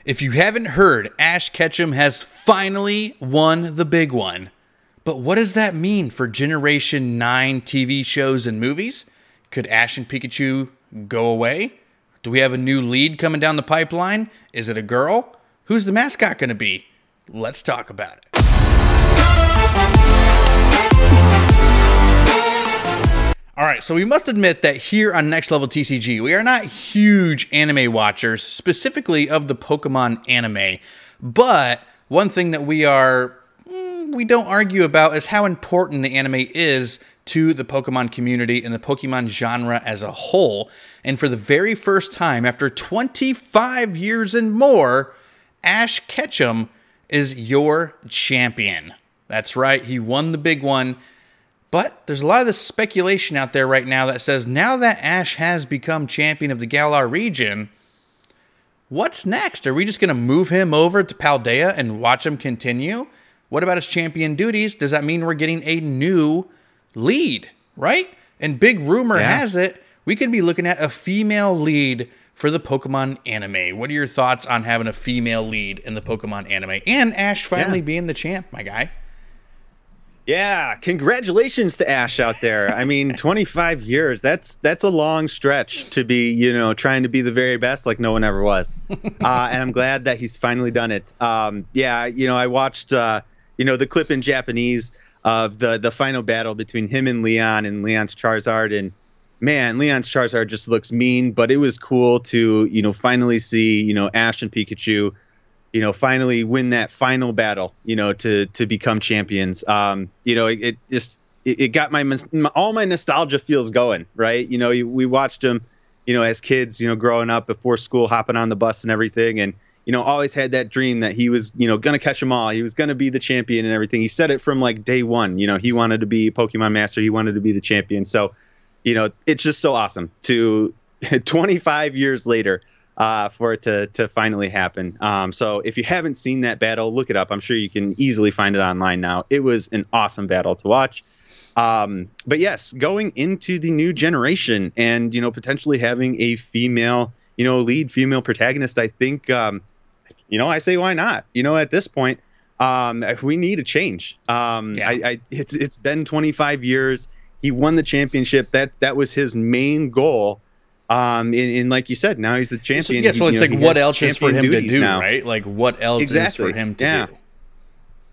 If you haven't heard, Ash Ketchum has finally won the big one. But what does that mean for Generation 9 TV shows and movies? Could Ash and Pikachu go away? Do we have a new lead coming down the pipeline? Is it a girl? Who's the mascot going to be? Let's talk about it. All right, so we must admit that here on Next Level TCG, we are not huge anime watchers, specifically of the Pokemon anime. But one thing that we don't argue about is how important the anime is to the Pokemon community and the Pokemon genre as a whole. And for the very first time, after 25 years and more, Ash Ketchum is your champion. That's right, he won the big one. But there's a lot of this speculation out there right now that says now that Ash has become champion of the Galar region, what's next? Are we just going to move him over to Paldea and watch him continue? What about his champion duties? Does that mean we're getting a new lead, right? And big rumor has it, we could be looking at a female lead for the Pokemon anime. What are your thoughts on having a female lead in the Pokemon anime? And Ash finally being the champ, my guy. Yeah, congratulations to Ash out there. I mean, 25 years, that's a long stretch to be, trying to be the very best like no one ever was. And I'm glad that he's finally done it. I watched, the clip in Japanese of the final battle between him and Leon's Charizard. And man, Leon's Charizard just looks mean, but it was cool to, finally see, Ash and Pikachu, finally win that final battle, to become champions. It got all my nostalgia feels going, right? We watched them, as kids, growing up before school, hopping on the bus and everything. And, always had that dream that he was, going to catch them all. He was going to be the champion and everything. He said it from like day one, he wanted to be Pokemon Master. He wanted to be the champion. So, it's just so awesome to 25 years later, for it to finally happen. So if you haven't seen that battle, look it up. I'm sure you can easily find it online now. It was an awesome battle to watch. But yes, going into the new generation and, potentially having a female, lead female protagonist, I think, I say, why not? At this point, we need a change. It's been 25 years. He won the championship. That was his main goal. And like you said, now he's the champion. So it's like, what else is for him to do, right? Like, what else is for him to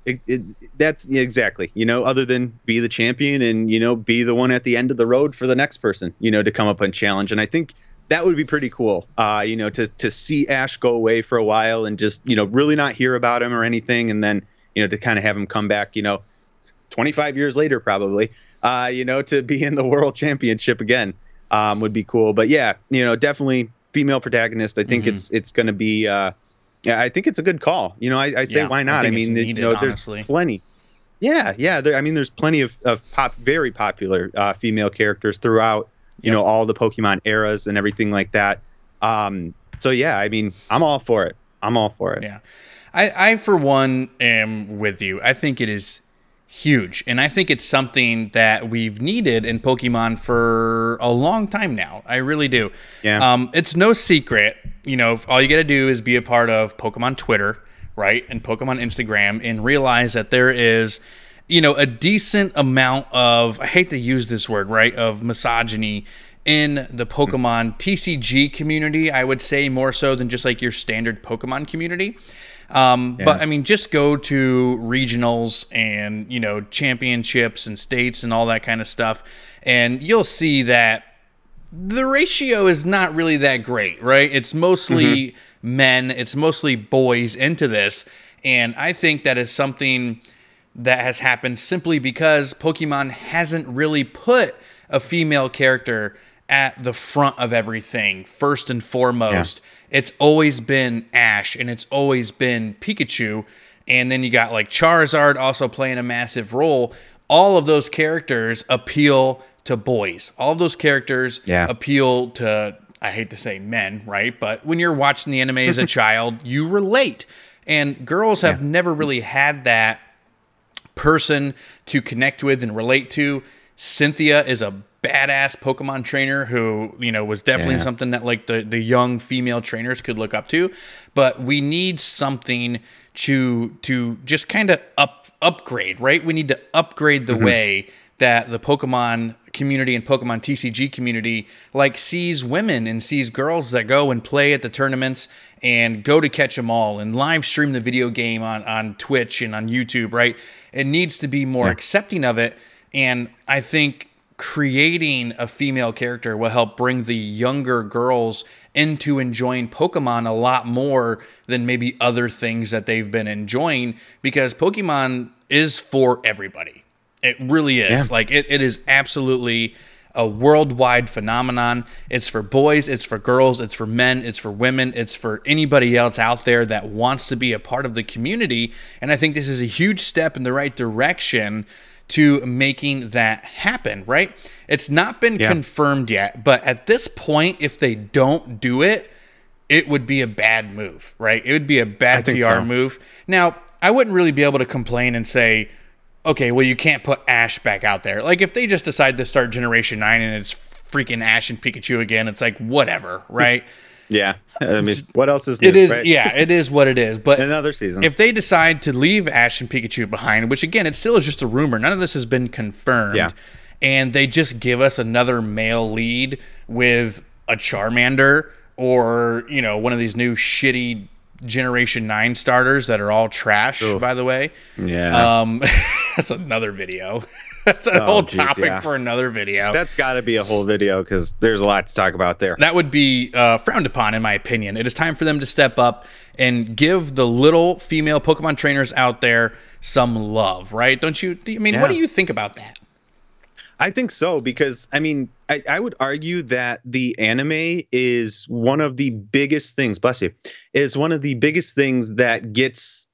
do? That's exactly, other than be the champion and, be the one at the end of the road for the next person, to come up and challenge. And I think that would be pretty cool, to see Ash go away for a while and just, really not hear about him or anything. And then, to kind of have him come back, 25 years later, probably, to be in the world championship again. Would be cool. But yeah, definitely female protagonist. I think it's going to be, I think it's a good call. I say, why not? I mean, there's honestly plenty. There's plenty of very popular female characters throughout, all the Pokemon eras and everything like that. So yeah, I mean, I'm all for it. Yeah. I for one am with you. I think it is huge. And I think it's something that we've needed in Pokemon for a long time now. I really do. Yeah. It's no secret, all you got to do is be a part of Pokemon Twitter, right? And Pokemon Instagram and realize that there is, a decent amount of, I hate to use this word, right, of misogyny in the Pokemon TCG community. I would say more so than just like your standard Pokemon community. But I mean, just go to regionals and, championships and states and all that kind of stuff. And you'll see that the ratio is not really that great, right? It's mostly men. It's mostly boys into this. And I think that is something that has happened simply because Pokemon hasn't really put a female character at the front of everything, first and foremost. It's always been Ash, and it's always been Pikachu, and then you got like Charizard also playing a massive role. All of those characters appeal to boys. All of those characters appeal to, I hate to say men, right? But when you're watching the anime as a child, you relate. And girls have never really had that person to connect with and relate to. Cynthia is a badass Pokemon trainer who, you know, was definitely something that like the young female trainers could look up to. But we need something to just kind of upgrade, right? We need to upgrade the way that the Pokemon community and Pokemon TCG community like sees women and sees girls that go and play at the tournaments and go to Ketchum all and live stream the video game on Twitch and on YouTube, right? It needs to be more accepting of it. And I think creating a female character will help bring the younger girls into enjoying Pokemon a lot more than maybe other things that they've been enjoying, because Pokemon is for everybody. It really is. Yeah. Like it is absolutely a worldwide phenomenon. It's for boys, it's for girls, it's for men, it's for women, it's for anybody else out there that wants to be a part of the community. And I think this is a huge step in the right direction to making that happen, right? It's not been confirmed yet, but at this point, if they don't do it, it would be a bad move, right? It would be a bad PR move. Now, I wouldn't really be able to complain and say, okay, well, you can't put Ash back out there. Like, if they just decide to start Generation 9 and it's freaking Ash and Pikachu again, it's like, whatever, right? Yeah. I mean, what else is new, it is, right? Yeah, it is what it is. But another season. If they decide to leave Ash and Pikachu behind, which, again, it still is just a rumor. None of this has been confirmed. And they just give us another male lead with a Charmander or, you know, one of these new shitty Generation 9 starters that are all trash, by the way. That's another video. That's a whole topic for another video. That's got to be a whole video because there's a lot to talk about there. That would be frowned upon, in my opinion. It is time for them to step up and give the little female Pokemon trainers out there some love, right? Don't you? I mean, what do you think about that? I think so, because, I mean, I would argue that the anime is one of the biggest things, bless you, is one of the biggest things that gets,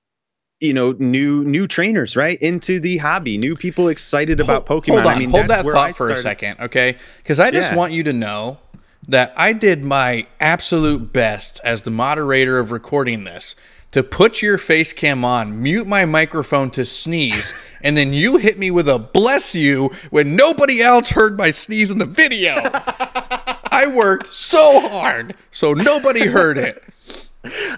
you know, new trainers, right, into the hobby, new people excited about Pokemon. Hold on, I mean, hold that thought for a second, okay? Because I just want you to know that I did my absolute best as the moderator of recording this to put your face cam on, mute my microphone to sneeze, and then you hit me with a bless you when nobody else heard my sneeze in the video. I worked so hard, so nobody heard it.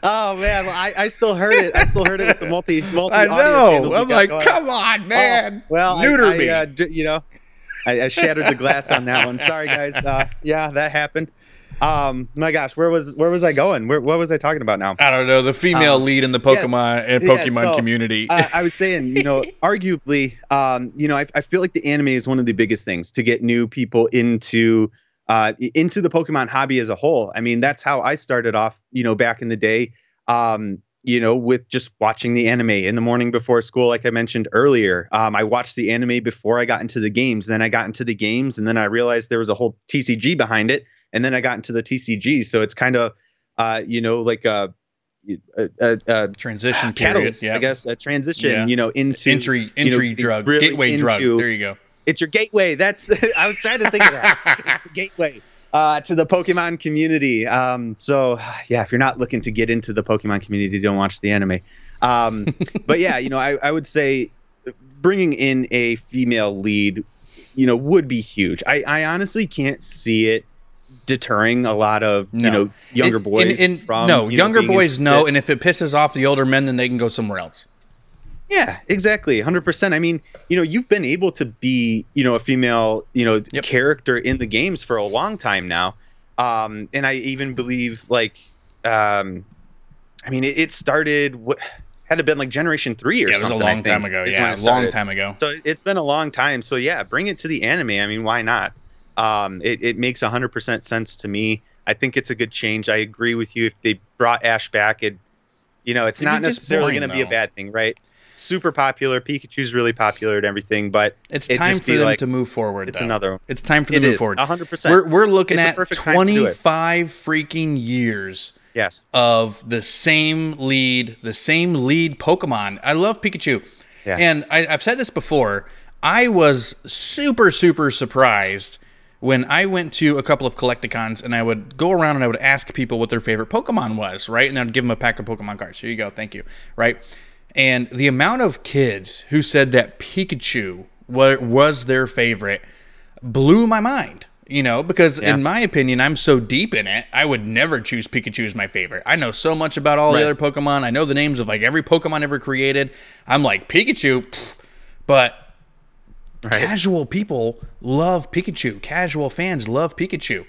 Oh man, well, I still heard it. I still heard it with the multi. I know. I'm like, come on, man. Well, neuter me. You know, I shattered the glass on that one. Sorry, guys. Yeah, that happened. My gosh, where was I going? What was I talking about now? I don't know. The female lead in the Pokemon community. I was saying, you know, arguably, you know, I feel like the anime is one of the biggest things to get new people into the Pokemon hobby as a whole. I mean, that's how I started off, you know, back in the day, you know, with just watching the anime in the morning before school, like I mentioned earlier. I watched the anime before I got into the games. Then I got into the games, and then I realized there was a whole TCG behind it. And then I got into the TCG. So it's kind of, you know, like a transition catalyst, period, I guess, a transition, you know, into entry drug, really gateway drug. There you go. It's your gateway. I was trying to think of that. It's the gateway to the Pokemon community. So yeah, if you're not looking to get into the Pokemon community, don't watch the anime. But yeah, you know, I would say bringing in a female lead, you know, would be huge. I honestly can't see it deterring a lot of you know, younger boys from younger boys no, and if it pisses off the older men, then they can go somewhere else. Yeah, exactly, 100%. I mean, you know, you've been able to be, you know, a female, you know, character in the games for a long time now, and I even believe like, I mean, it started had to been like Generation 3 or something. It was a long time ago. Yeah, a long time ago. So it's been a long time. So yeah, bring it to the anime. I mean, why not? It makes 100% sense to me. I think it's a good change. I agree with you. If they brought Ash back, you know, it's not necessarily going to be a bad thing, right? Super popular. Pikachu's really popular and everything, but it's time for them to move forward. It's another one. It's time for them to move forward. 100%. We're looking at 25 freaking years. Yes. Of the same lead Pokemon. I love Pikachu. Yeah. And I've said this before. I was super, super surprised when I went to a couple of collecticons and I would go around and I would ask people what their favorite Pokemon was, right? And I'd give them a pack of Pokemon cards. Here you go. Thank you. Right? And the amount of kids who said that Pikachu was their favorite blew my mind. Because in my opinion, I'm so deep in it, I would never choose Pikachu as my favorite. I know so much about all the other Pokemon. I know the names of like every Pokemon ever created. I'm like, Pikachu, but casual people love Pikachu. Casual fans love Pikachu.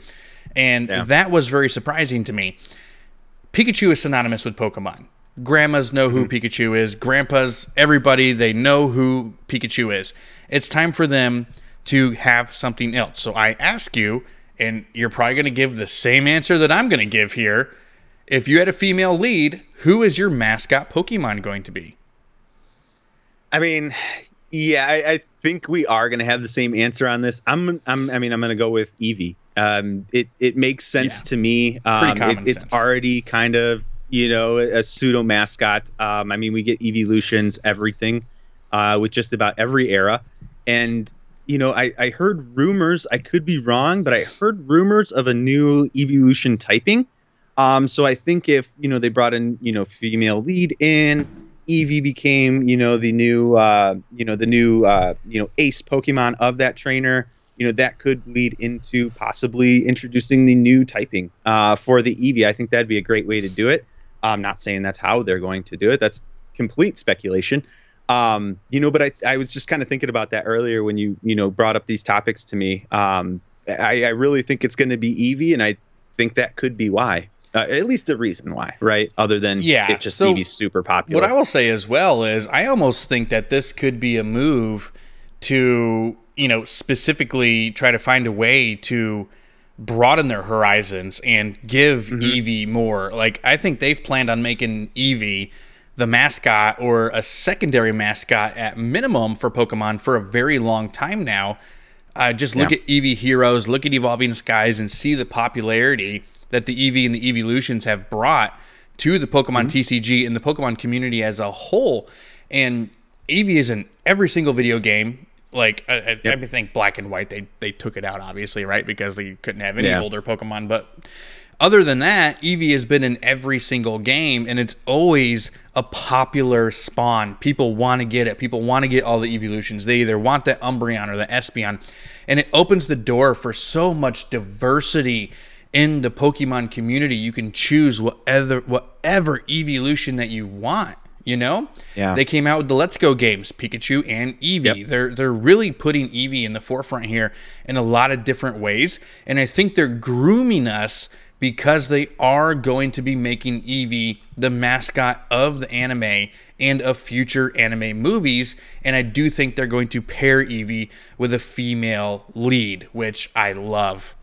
And that was very surprising to me. Pikachu is synonymous with Pokemon. Grandmas know who Pikachu is. Grandpas, everybody, they know who Pikachu is. It's time for them to have something else. So I ask you, and you're probably going to give the same answer that I'm going to give here. If you had a female lead, who is your mascot Pokemon going to be? I mean, I think we are going to have the same answer on this. I'm going to go with Eevee. It makes sense to me. It's already kind of, a pseudo mascot. I mean, we get evolutions, everything, with just about every era. And, I heard rumors, I could be wrong, but I heard rumors of a new evolution typing. So I think if, they brought in, female lead in, Eevee became, the new ace Pokemon of that trainer, that could lead into possibly introducing the new typing for the Eevee. I think that'd be a great way to do it. I'm not saying that's how they're going to do it. That's complete speculation. But I was just kind of thinking about that earlier when you brought up these topics to me. I really think it's going to be Eevee, and I think that could be why. At least a reason why, right? Other than it just Eevee's super popular. What I will say as well is I almost think that this could be a move to, specifically try to find a way to broaden their horizons and give Eevee more. Like, I think they've planned on making Eevee the mascot or a secondary mascot at minimum for Pokemon for a very long time now. Just look at Eevee Heroes, look at Evolving Skies, and see the popularity that the Eevee and the Evolutions have brought to the Pokemon TCG and the Pokemon community as a whole. And Eevee is in every single video game. Like, I think Black and White, they took it out, obviously, right? Because they couldn't have any older Pokemon. But other than that, Eevee has been in every single game, and it's always a popular spawn. People want to get it. People want to get all the evolutions. They either want that Umbreon or the Espeon. And it opens the door for so much diversity in the Pokemon community. You can choose whatever evolution that you want. They came out with the Let's Go games, Pikachu and Eevee. They're really putting Eevee in the forefront here in a lot of different ways. And I think they're grooming us because they are going to be making Eevee the mascot of the anime and of future anime movies. And I do think they're going to pair Eevee with a female lead, which I love.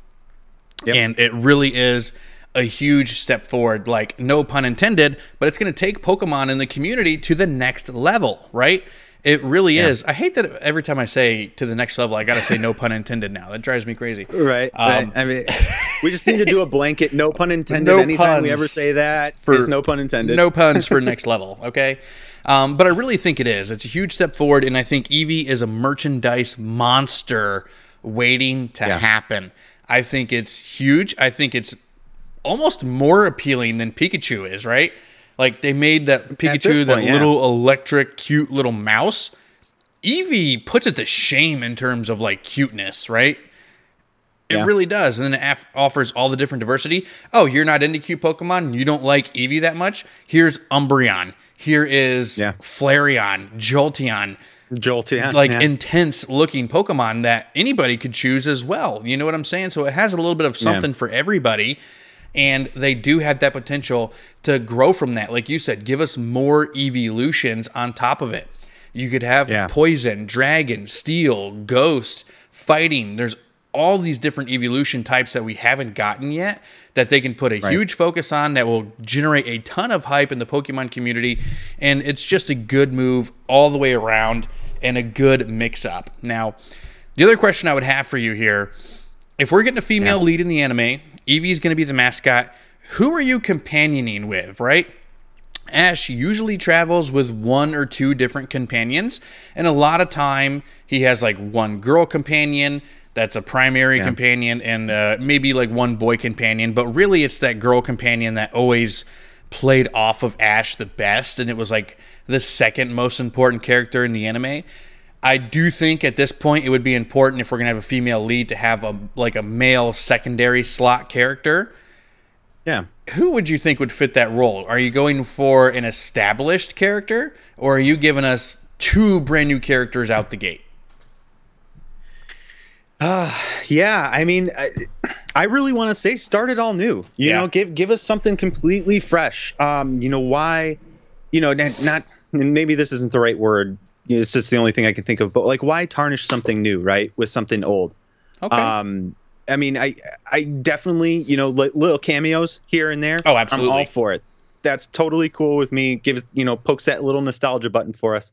And it really is a huge step forward, like, no pun intended, but it's going to take Pokemon in the community to the next level, right? It really is. I hate that every time I say to the next level, I got to say no pun intended now. That drives me crazy. Right. I mean, we just need to do a blanket no pun intended. Anytime we ever say that, it's no pun intended. No puns for next level, okay? But I really think it is. It's a huge step forward, and I think Eevee is a merchandise monster waiting to happen. I think it's huge. I think it's almost more appealing than Pikachu is, right? Like, they made that Pikachu, that little electric, cute little mouse. Eevee puts it to shame in terms of, like, cuteness, right? It really does. And then it offers all the different diversity. Oh, you're not into cute Pokemon? You don't like Eevee that much? Here's Umbreon. Here is Flareon, Jolteon. Like, intense-looking Pokemon that anybody could choose as well. You know what I'm saying? So it has a little bit of something for everybody. And they do have that potential to grow from that. Like you said, give us more evolutions on top of it. You could have Poison, Dragon, Steel, Ghost, Fighting. There's all these different evolution types that we haven't gotten yet that they can put a huge focus on that will generate a ton of hype in the Pokemon community. And it's just a good move all the way around and a good mix-up. Now, the other question I would have for you here, if we're getting a female lead in the anime, Eevee is going to be the mascot. Who are you companioning with, right? Ash usually travels with one or two different companions, and a lot of time he has like one girl companion that's a primary companion and maybe like one boy companion, but really it's that girl companion that always played off of Ash the best, and it was like the second most important character in the anime. I do think at this point it would be important if we're going to have a female lead to have a male secondary slot character. Yeah. Who would you think would fit that role? Are you going for an established character, or are you giving us 2 brand new characters out the gate? Yeah. I mean, I really want to say start it all new. You know, give us something completely fresh. You know, why? You know, not and maybe this isn't the right word. You know, it's just the only thing I can think of. But like, why tarnish something new, right, with something old? Okay. I mean, I definitely, you know, little cameos here and there. Oh, absolutely. I'm all for it. That's totally cool with me. Pokes that little nostalgia button for us.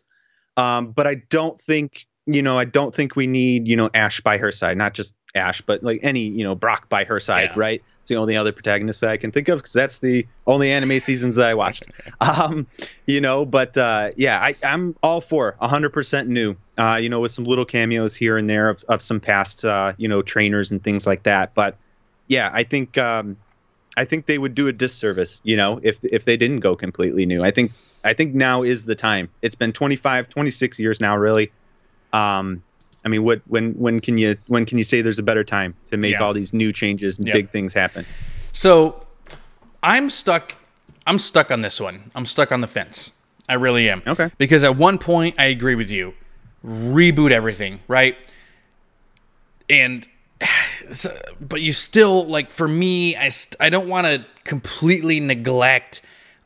But I don't think we need, Ash by her side, not just Ash, but like any, Brock by her side, right? It's the only other protagonist that I can think of because that's the only anime seasons that I watched. I'm all for 100% new, with some little cameos here and there of some past, trainers and things like that. But yeah, I think they would do a disservice, if they didn't go completely new. I think now is the time. It's been 26 years now, really. I mean, when can you say there's a better time to make all these new changes and big things happen? So I'm stuck on this one. I'm stuck on the fence. I really am. Okay. Because at one point I agree with you. Reboot everything, right? And but you still, like, for me, I don't want to completely neglect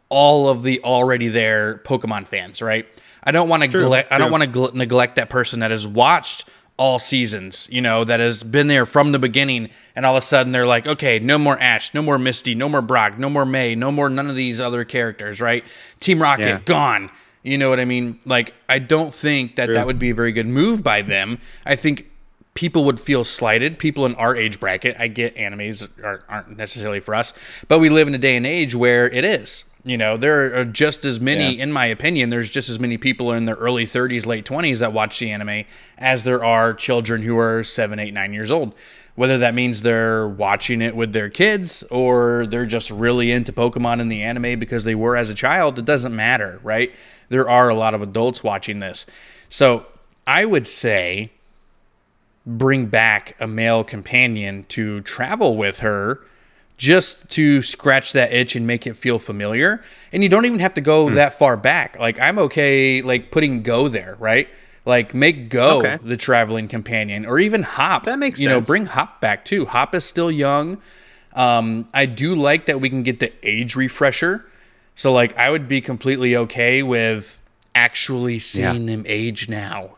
all of the already there Pokemon fans, right? I don't want to neglect that person that has watched all seasons, that has been there from the beginning, and all of a sudden they're like, okay, no more Ash, no more Misty, no more Brock, no more May, no more none of these other characters, right? Team Rocket, gone. You know what I mean? Like, I don't think that would be a very good move by them. I think people would feel slighted. People in our age bracket, I get animes aren't necessarily for us, but we live in a day and age where it is. There are just as many, in my opinion, there's just as many people in their early 30s, late 20s that watch the anime as there are children who are 7, 8, 9 years old. Whether that means they're watching it with their kids or they're just really into Pokemon in the anime because they were as a child, it doesn't matter, right? There are a lot of adults watching this. So I would say bring back a male companion to travel with her, just to scratch that itch and make it feel familiar. And you don't even have to go that far back. Like, I'm okay, like, putting Go there, right? Like, make Go the traveling companion, or even Hop. That makes sense. Bring Hop back too. Hop is still young. I do like that we can get the age refresher. So, like, I would be completely okay with actually seeing them age now,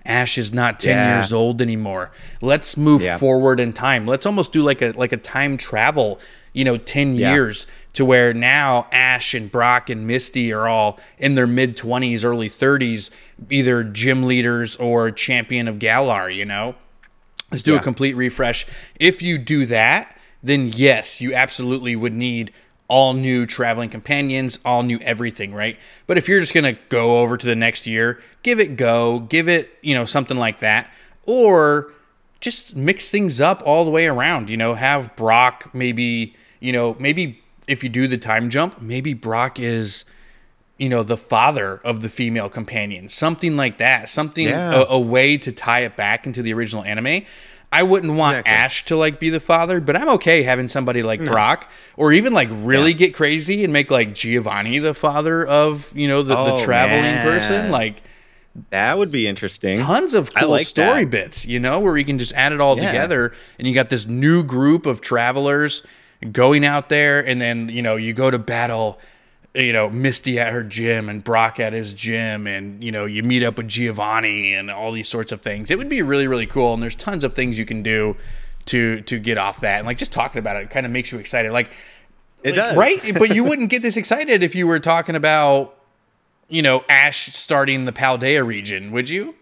Ash is not 10 years old anymore. Let's move forward in time. Let's almost do like a time travel, 10 years to where now Ash and Brock and Misty are all in their mid-20s, early 30s, either gym leaders or champion of Galar, Let's do a complete refresh. If you do that, then yes, you absolutely would need all new traveling companions, all new everything, right? But if you're just going to go over to the next year, give it Go, give it, something like that. Or just mix things up all the way around, have Brock maybe if you do the time jump, maybe Brock is, the father of the female companion, something like that, a way to tie it back into the original anime. I wouldn't want Ash to be the father, but I'm okay having somebody like Brock, or even really get crazy and make Giovanni the father of, the traveling person. Like, that would be interesting. Tons of cool story bits, where you can just add it all together, and you got this new group of travelers going out there, and then, you go to battle, Misty at her gym and Brock at his gym, and, you meet up with Giovanni and all these sorts of things. It would be really, really cool, and there's tons of things you can do to get off that. And, just talking about it kind of makes you excited. It does. Right? But you wouldn't get this excited if you were talking about, Ash starting the Paldea region, would you?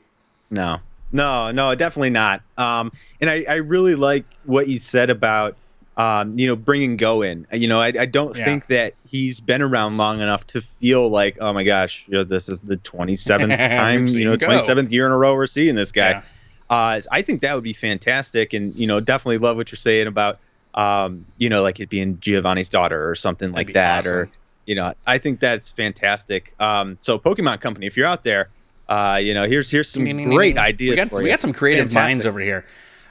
No, definitely not. And I really like what you said about, bringing Go in. I don't think that he's been around long enough to feel like, oh my gosh, this is the 27th time, 27th year in a row we're seeing this guy. I think that would be fantastic, and definitely love what you're saying about, like it being Giovanni's daughter or something like that, awesome. Or I think that's fantastic. So Pokemon Company, if you're out there, Here's some great ideas for you. We got some creative minds over here.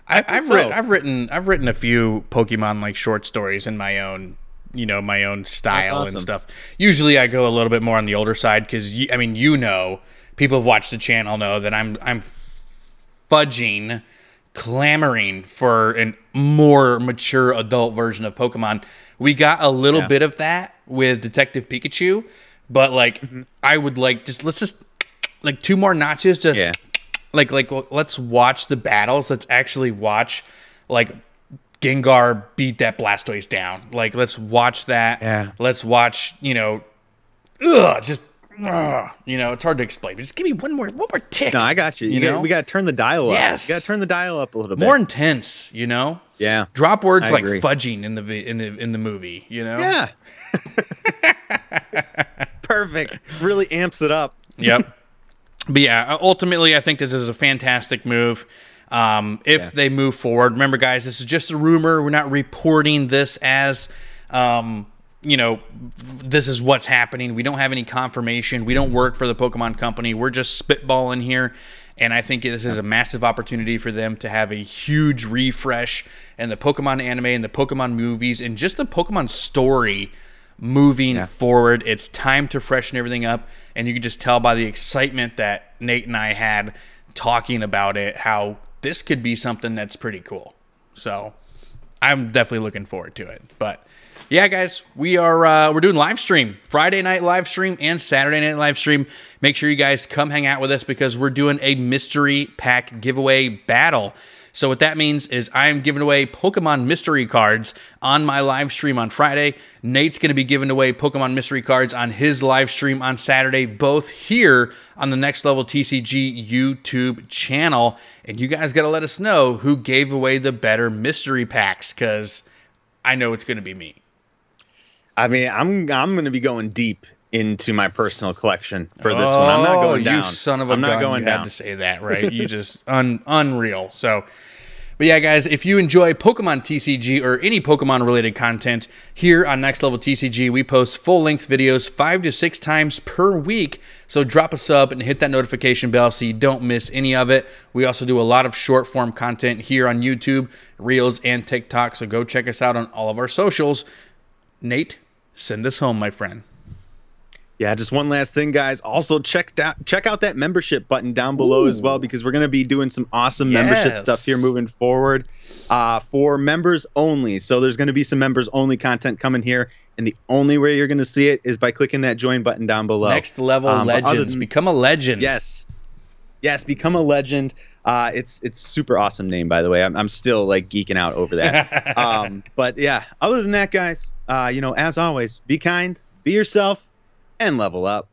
I've written a few Pokemon like short stories in my own style and stuff. Usually I go a little bit more on the older side because people who've watched the channel know that I'm clamoring for a more mature adult version of Pokemon. We got a little bit of that with Detective Pikachu, but I would let's just like 2 more notches. Let's watch the battles. Let's actually watch Gengar beat that Blastoise down. Let's watch that. Yeah. Let's watch, it's hard to explain. But just give me one more tick. No, I got you. We got to turn the dial up. Yes. You got to turn the dial up a little bit. More intense, Yeah. Drop words like fudging in the movie, Yeah. Perfect. Really amps it up. Yep. But yeah, ultimately, I think this is a fantastic move. If they move forward, remember, guys, this is just a rumor. We're not reporting this as, this is what's happening. We don't have any confirmation. We don't work for the Pokemon company. We're just spitballing here. And I think this is a massive opportunity for them to have a huge refresh in the Pokemon anime and the Pokemon movies and just the Pokemon story moving forward. It's time to freshen everything up. And you can just tell by the excitement that Nate and I had talking about it, how this could be something that's pretty cool. So I'm definitely looking forward to it. But yeah, guys, we're doing live stream, Friday night live stream and Saturday night live stream. Make sure you guys come hang out with us because we're doing a mystery pack giveaway battle. So what that means is I'm giving away Pokemon mystery cards on my live stream on Friday. Nate's going to be giving away Pokemon mystery cards on his live stream on Saturday, both here on the Next Level TCG YouTube channel. And you guys got to let us know who gave away the better mystery packs because I know it's going to be me. I mean, I'm going to be going deep into my personal collection for this one. I'm not going down. You son of a gun. You had to say that, right? You just unreal. So, but yeah, guys, if you enjoy Pokemon TCG or any Pokemon related content here on Next Level TCG, we post full-length videos 5 to 6 times per week. So drop a sub and hit that notification bell so you don't miss any of it. We also do a lot of short-form content here on YouTube, Reels, and TikTok. So go check us out on all of our socials. Nate, send us home, my friend. Yeah, just one last thing, guys. Also, check out that membership button down below as well, because we're going to be doing some awesome membership stuff here moving forward for members only. So there's going to be some members only content coming here, and the only way you're going to see it is by clicking that join button down below. Next Level Legends. Become a legend. Yes, become a legend. It's super awesome name, by the way. I'm still geeking out over that. But yeah, other than that, guys, as always, be kind, be yourself, and level up.